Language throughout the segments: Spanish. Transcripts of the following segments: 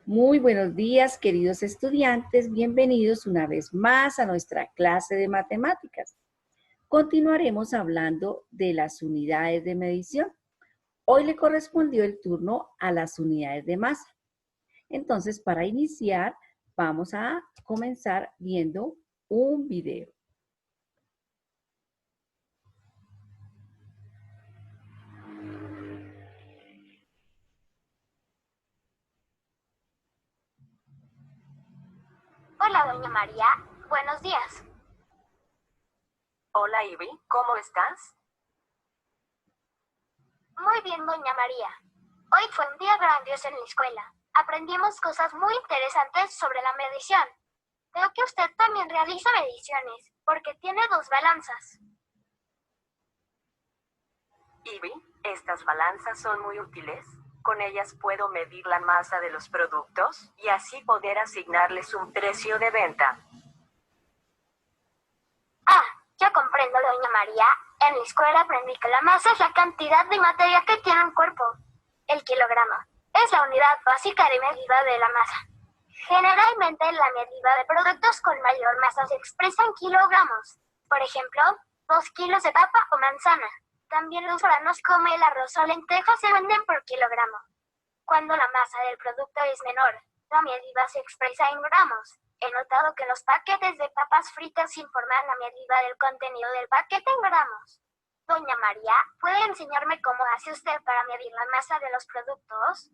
Muy buenos días, queridos estudiantes. Bienvenidos una vez más a nuestra clase de matemáticas. Continuaremos hablando de las unidades de medición. Hoy le correspondió el turno a las unidades de masa. Entonces, para iniciar, vamos a comenzar viendo un video. Hola, doña María. Buenos días. Hola Ivy, ¿cómo estás? Muy bien, doña María. Hoy fue un día grandioso en la escuela. Aprendimos cosas muy interesantes sobre la medición. Veo que usted también realiza mediciones, porque tiene dos balanzas. Ivy, estas balanzas son muy útiles. Con ellas puedo medir la masa de los productos y así poder asignarles un precio de venta. Ah, ya comprendo, doña María. En la escuela aprendí que la masa es la cantidad de materia que tiene un cuerpo. El kilogramo es la unidad básica de medida de la masa. Generalmente la medida de productos con mayor masa se expresa en kilogramos. Por ejemplo, 2 kilos de papa o manzana. También los granos como el arroz o lentejas se venden por kilogramo. Cuando la masa del producto es menor, la medida se expresa en gramos. He notado que los paquetes de papas fritas informan la medida del contenido del paquete en gramos. Doña María, ¿puede enseñarme cómo hace usted para medir la masa de los productos?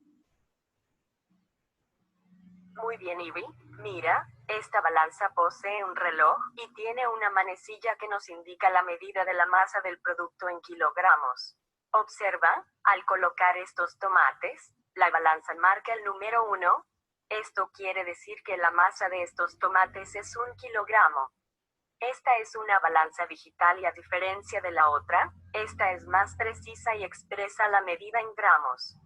Muy bien, Ivy. Mira, esta balanza posee un reloj y tiene una manecilla que nos indica la medida de la masa del producto en kilogramos. Observa, al colocar estos tomates, la balanza marca el número 1. Esto quiere decir que la masa de estos tomates es 1 kilogramo. Esta es una balanza digital y a diferencia de la otra, esta es más precisa y expresa la medida en gramos.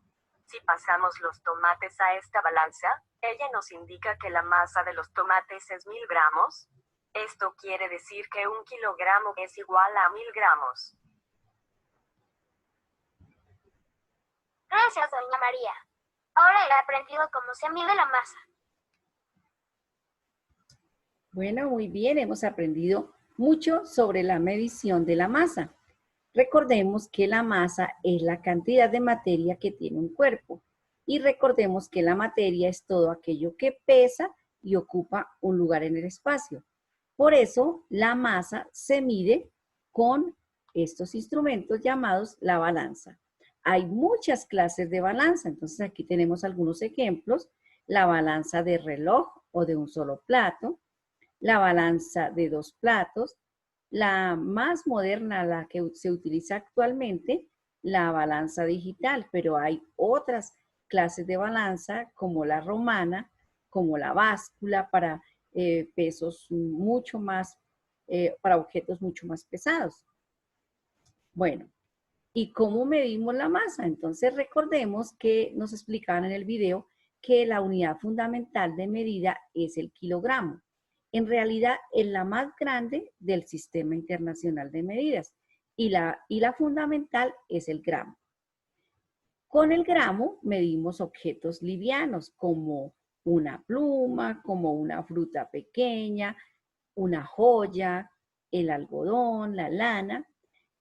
Si pasamos los tomates a esta balanza, ella nos indica que la masa de los tomates es 1000 gramos. Esto quiere decir que 1 kilogramo es igual a 1000 gramos. Gracias, doña María. Ahora he aprendido cómo se mide la masa. Bueno, muy bien, hemos aprendido mucho sobre la medición de la masa. Recordemos que la masa es la cantidad de materia que tiene un cuerpo. Y recordemos que la materia es todo aquello que pesa y ocupa un lugar en el espacio. Por eso, la masa se mide con estos instrumentos llamados la balanza. Hay muchas clases de balanza, entonces aquí tenemos algunos ejemplos. La balanza de reloj o de un solo plato, la balanza de 2 platos, la más moderna, la que se utiliza actualmente, la balanza digital, pero hay otras clases de balanza como la romana, como la báscula para pesos mucho más, para objetos mucho más pesados. Bueno, ¿y cómo medimos la masa? Entonces recordemos que nos explicaban en el video que la unidad fundamental de medida es el kilogramo. En realidad es la más grande del Sistema Internacional de Medidas y la fundamental es el gramo. Con el gramo medimos objetos livianos como una pluma, como una fruta pequeña, una joya, el algodón, la lana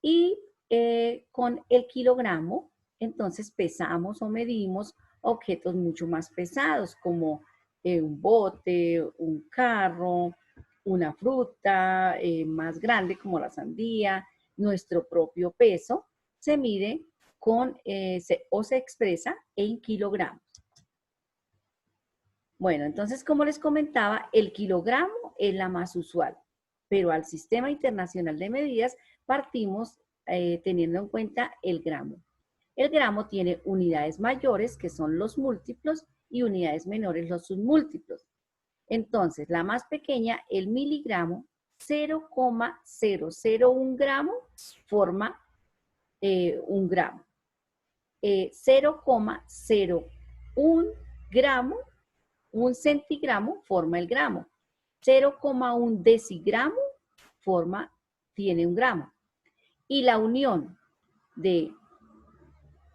y con el kilogramo entonces pesamos o medimos objetos mucho más pesados como un bote, un carro, una fruta más grande como la sandía, nuestro propio peso se mide con, se expresa en kilogramos. Bueno, entonces, como les comentaba, el kilogramo es la más usual, pero al Sistema Internacional de Medidas partimos teniendo en cuenta el gramo. El gramo tiene unidades mayores, que son los múltiplos, y unidades menores, los submúltiplos. Entonces, la más pequeña, el miligramo, 0,001 gramo, forma un gramo. 0,01 gramo, un centigramo forma el gramo. 0,1 decigramo tiene un gramo. Y la unión de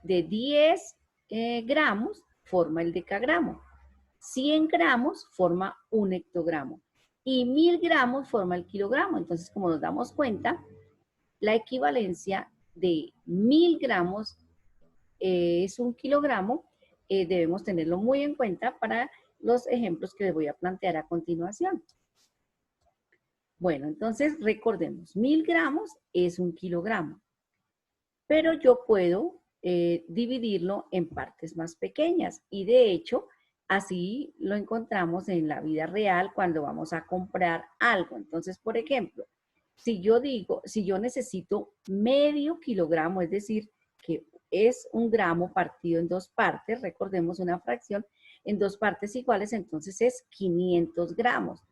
10 gramos forma el decagramo. 100 gramos forma un hectogramo y 1000 gramos forma el kilogramo. Entonces, como nos damos cuenta, la equivalencia de 1000 gramos es un kilogramo. Debemos tenerlo muy en cuenta para los ejemplos que les voy a plantear a continuación. Bueno, entonces recordemos, 1000 gramos es un kilogramo, pero yo puedo dividirlo en partes más pequeñas y de hecho así lo encontramos en la vida real cuando vamos a comprar algo. Entonces, por ejemplo, si yo necesito medio kilogramo, es decir, que es un gramo partido en dos partes, recordemos una fracción, en dos partes iguales, entonces es 500 gramos.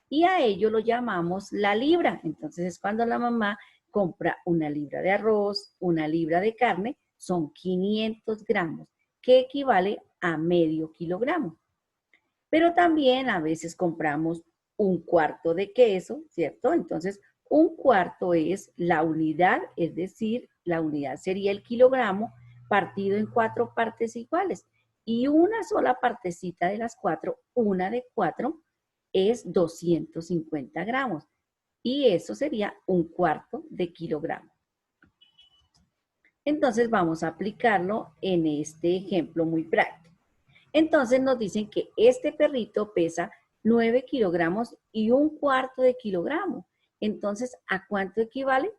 Y a ello lo llamamos la libra. Entonces es cuando la mamá compra una libra de arroz, una libra de carne, son 500 gramos, que equivale a medio kilogramo. Pero también a veces compramos un cuarto de queso, ¿cierto? Entonces, un cuarto es la unidad, es decir, la unidad sería el kilogramo partido en 4 partes iguales. Y una sola partecita de las 4, una de 4, es 250 gramos. Y eso sería un cuarto de kilogramo. Entonces vamos a aplicarlo en este ejemplo muy práctico. Entonces nos dicen que este perrito pesa 9 kilogramos y un cuarto de kilogramo. Entonces, ¿a cuánto equivale?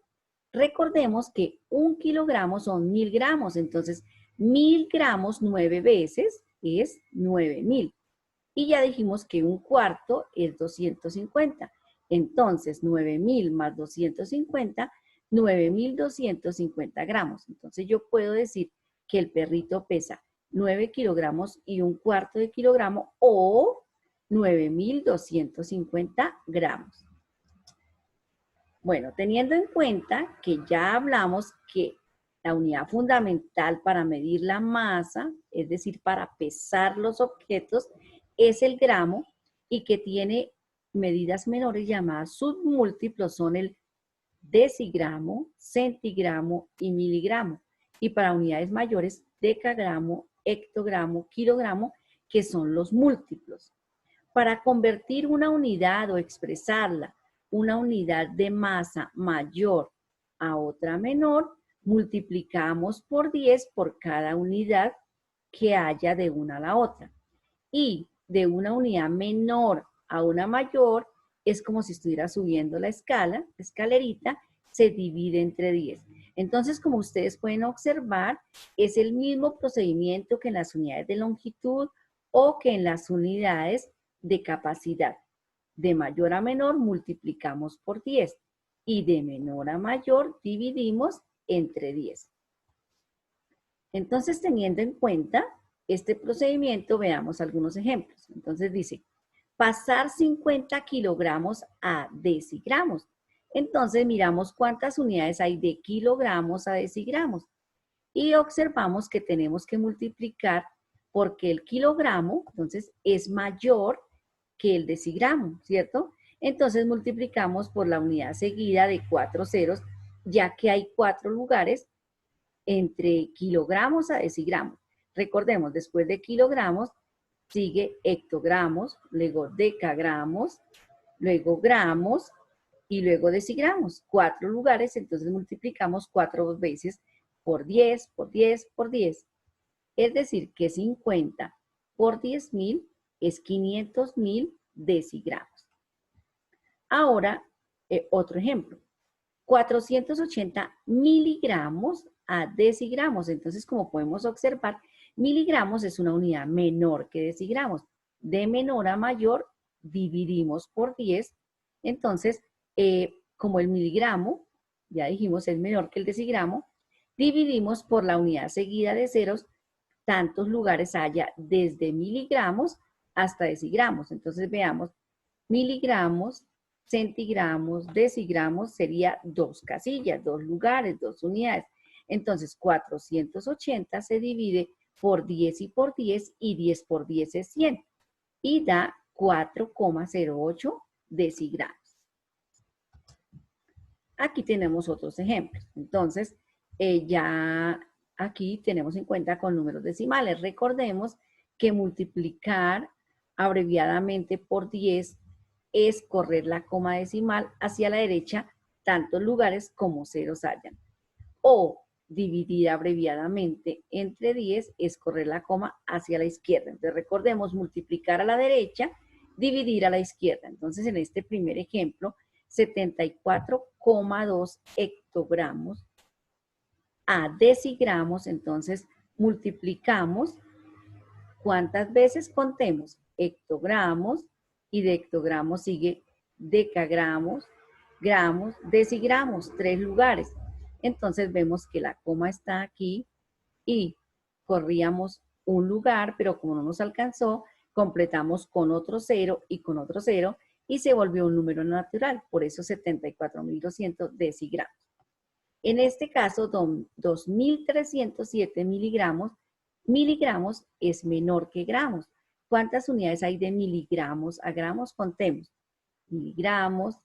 Recordemos que un kilogramo son 1000 gramos. Entonces, 1000 gramos 9 veces es 9000. Y ya dijimos que un cuarto es 250. Entonces, 9000 más 250, 9250 gramos. Entonces, yo puedo decir que el perrito pesa 9 kilogramos y un cuarto de kilogramo o 9250 gramos. Bueno, teniendo en cuenta que ya hablamos que la unidad fundamental para medir la masa, es decir, para pesar los objetos, es el gramo y que tiene medidas menores llamadas submúltiplos, son el decigramo, centigramo y miligramo. Y para unidades mayores, decagramo, hectogramo, kilogramo, que son los múltiplos. Para convertir una unidad o expresarla, una unidad de masa mayor a otra menor, multiplicamos por 10 por cada unidad que haya de una a la otra. Y de una unidad menor a una mayor, es como si estuviera subiendo la escalerita, se divide entre 10. Entonces, como ustedes pueden observar, es el mismo procedimiento que en las unidades de longitud o que en las unidades de capacidad. De mayor a menor multiplicamos por 10 y de menor a mayor dividimos entre 10. Entonces, teniendo en cuenta este procedimiento, veamos algunos ejemplos. Entonces dice, pasar 50 kilogramos a decigramos. Entonces miramos cuántas unidades hay de kilogramos a decigramos y observamos que tenemos que multiplicar porque el kilogramo, entonces, es mayor que el decigramo, ¿cierto? Entonces multiplicamos por la unidad seguida de 4 ceros, ya que hay 4 lugares entre kilogramos a decigramos. Recordemos, después de kilogramos, sigue hectogramos, luego decagramos, luego gramos y luego decigramos. 4 lugares, entonces multiplicamos 4 veces por 10, por 10, por 10. Es decir, que 50 por 10.000 es 500.000 decigramos. Ahora, otro ejemplo. 480 miligramos a decigramos. Entonces, como podemos observar, miligramos es una unidad menor que decigramos. De menor a mayor, dividimos por 10. Entonces, como el miligramo, ya dijimos, es menor que el decigramo, dividimos por la unidad seguida de ceros, tantos lugares haya desde miligramos hasta decigramos. Entonces, veamos, miligramos, centigramos, decigramos, sería 2 casillas, 2 lugares, 2 unidades. Entonces, 480 se divide por 10 y por 10, y 10 por 10 es 100. Y da 4,08 decigramos. Aquí tenemos otros ejemplos. Entonces, ya aquí tenemos en cuenta con números decimales. Recordemos que multiplicar abreviadamente por 10 es correr la coma decimal hacia la derecha, tantos lugares como ceros hayan. O dividir abreviadamente entre 10 es correr la coma hacia la izquierda. Entonces recordemos multiplicar a la derecha, dividir a la izquierda. Entonces en este primer ejemplo, 74,2 hectogramos a decigramos, entonces multiplicamos. ¿Cuántas veces? Contemos hectogramos y de hectogramos sigue decagramos, gramos, decigramos, 3 lugares. Entonces vemos que la coma está aquí y corríamos un lugar, pero como no nos alcanzó, completamos con otro 0 y con otro 0 y se volvió un número natural, por eso 74.200 decigramos. En este caso, 2.307 miligramos, miligramos es menor que gramos. ¿Cuántas unidades hay de miligramos a gramos? Contemos. Miligramos,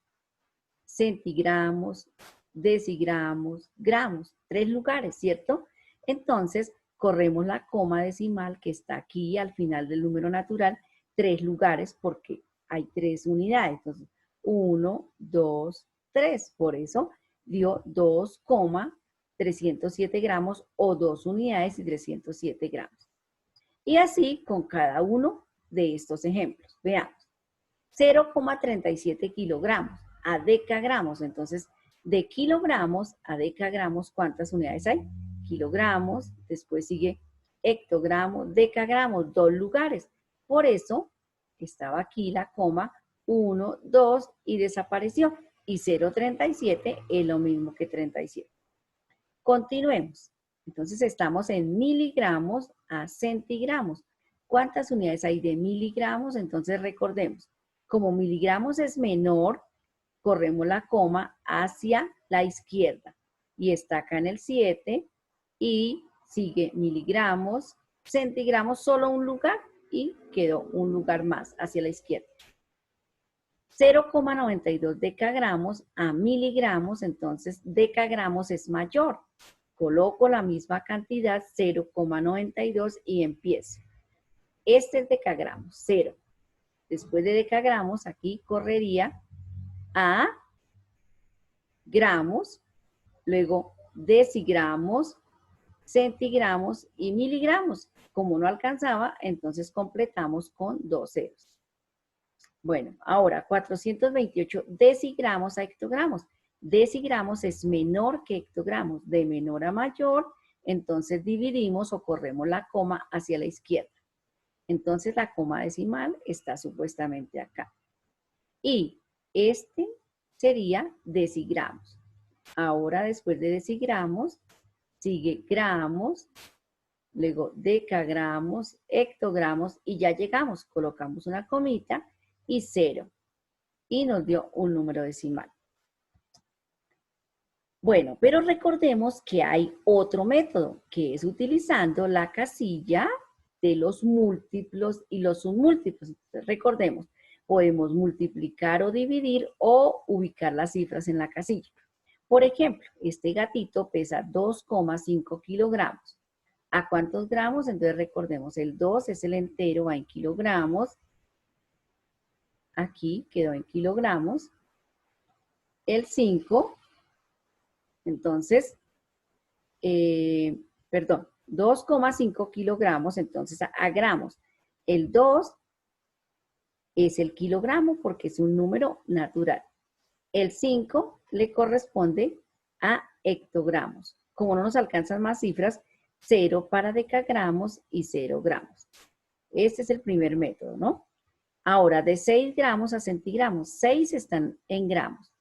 centigramos, decigramos, gramos. 3 lugares, ¿cierto? Entonces, corremos la coma decimal que está aquí al final del número natural, 3 lugares porque hay 3 unidades. Entonces, 1, 2, 3. Por eso dio 2,307 gramos o 2 unidades y 307 gramos. Y así con cada uno de estos ejemplos. Veamos. 0,37 kilogramos a decagramos. Entonces, de kilogramos a decagramos, ¿cuántas unidades hay? Kilogramos, después sigue hectogramos, decagramos, 2 lugares. Por eso estaba aquí la coma 1, 2 y desapareció. Y 0,37 es lo mismo que 37. Continuemos. Entonces estamos en miligramos a centigramos. ¿Cuántas unidades hay de miligramos? Entonces recordemos, como miligramos es menor, corremos la coma hacia la izquierda. Y está acá en el 7 y sigue miligramos, centigramos, solo un lugar y quedó un lugar más hacia la izquierda. 0,92 decagramos a miligramos, entonces decagramos es mayor. Coloco la misma cantidad, 0,92 y empiezo. Este es decagramos, 0. Después de decagramos, aquí correría a gramos, luego decigramos, centigramos y miligramos. Como no alcanzaba, entonces completamos con 2 ceros. Bueno, ahora 428 decigramos a hectogramos. Decigramos es menor que hectogramos, de menor a mayor, entonces dividimos o corremos la coma hacia la izquierda. Entonces la coma decimal está supuestamente acá. Y este sería decigramos. Ahora después de decigramos, sigue gramos, luego decagramos, hectogramos y ya llegamos. Colocamos una comita y 0. Y nos dio un número decimal. Bueno, pero recordemos que hay otro método, que es utilizando la casilla de los múltiplos y los submúltiplos. Entonces, recordemos, podemos multiplicar o dividir o ubicar las cifras en la casilla. Por ejemplo, este gatito pesa 2,5 kilogramos. ¿A cuántos gramos? Entonces recordemos, el 2 es el entero, va en kilogramos. Aquí quedó en kilogramos. El 5, entonces, 2,5 kilogramos, entonces a gramos. El 2 es el kilogramo porque es un número natural. El 5 le corresponde a hectogramos. Como no nos alcanzan más cifras, 0 para decagramos y 0 gramos. Este es el primer método, ¿no? Ahora, de 6 gramos a centigramos, 6 están en gramos.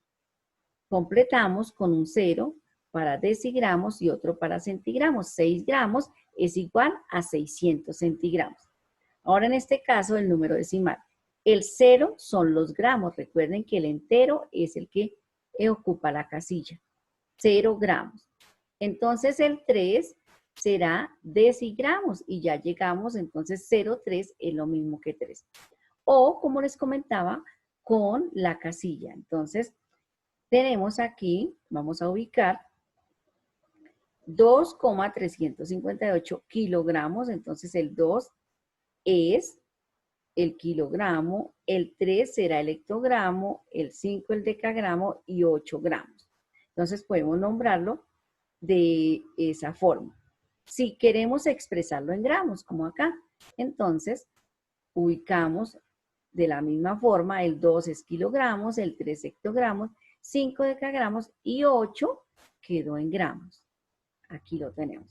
Completamos con un 0 para decigramos y otro para centigramos. 6 gramos es igual a 600 centigramos. Ahora, en este caso, el número decimal. El 0 son los gramos. Recuerden que el entero es el que ocupa la casilla. 0 gramos. Entonces, el 3 será decigramos y ya llegamos. Entonces, 0,3 es lo mismo que 3. O, como les comentaba, con la casilla. Entonces, tenemos aquí, vamos a ubicar, 2,358 kilogramos. Entonces, el 2 es el kilogramo, el 3 será el hectogramo, el 5 el decagramo y 8 gramos. Entonces podemos nombrarlo de esa forma. Si queremos expresarlo en gramos, como acá, entonces ubicamos de la misma forma, el 2 es kilogramos, el 3 hectogramos, 5 decagramos y 8 quedó en gramos. Aquí lo tenemos.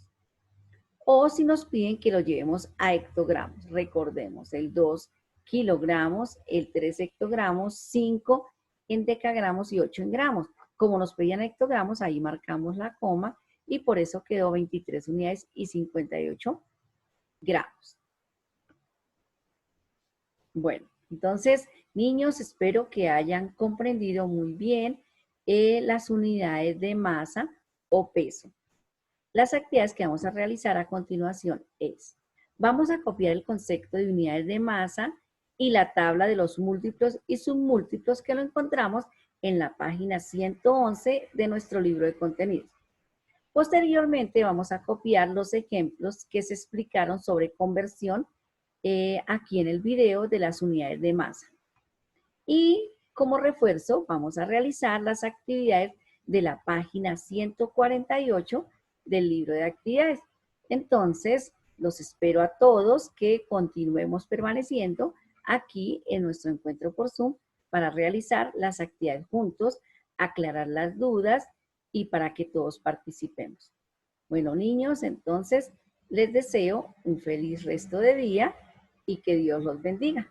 O si nos piden que lo llevemos a hectogramos, recordemos, el 2 kilogramos, el 3 hectogramos, 5 en decagramos y 8 en gramos. Como nos pedían hectogramos, ahí marcamos la coma y por eso quedó 23 unidades y 58 gramos. Bueno, entonces, niños, espero que hayan comprendido muy bien las unidades de masa o peso. Las actividades que vamos a realizar a continuación es, vamos a copiar el concepto de unidades de masa y la tabla de los múltiplos y submúltiplos que lo encontramos en la página 111 de nuestro libro de contenidos. Posteriormente vamos a copiar los ejemplos que se explicaron sobre conversión aquí en el video de las unidades de masa. Y como refuerzo vamos a realizar las actividades de la página 148 del libro de actividades. Entonces, los espero a todos que continuemos permaneciendo aquí en nuestro encuentro por Zoom para realizar las actividades juntos, aclarar las dudas y para que todos participemos. Bueno, niños, entonces les deseo un feliz resto de día y que Dios los bendiga.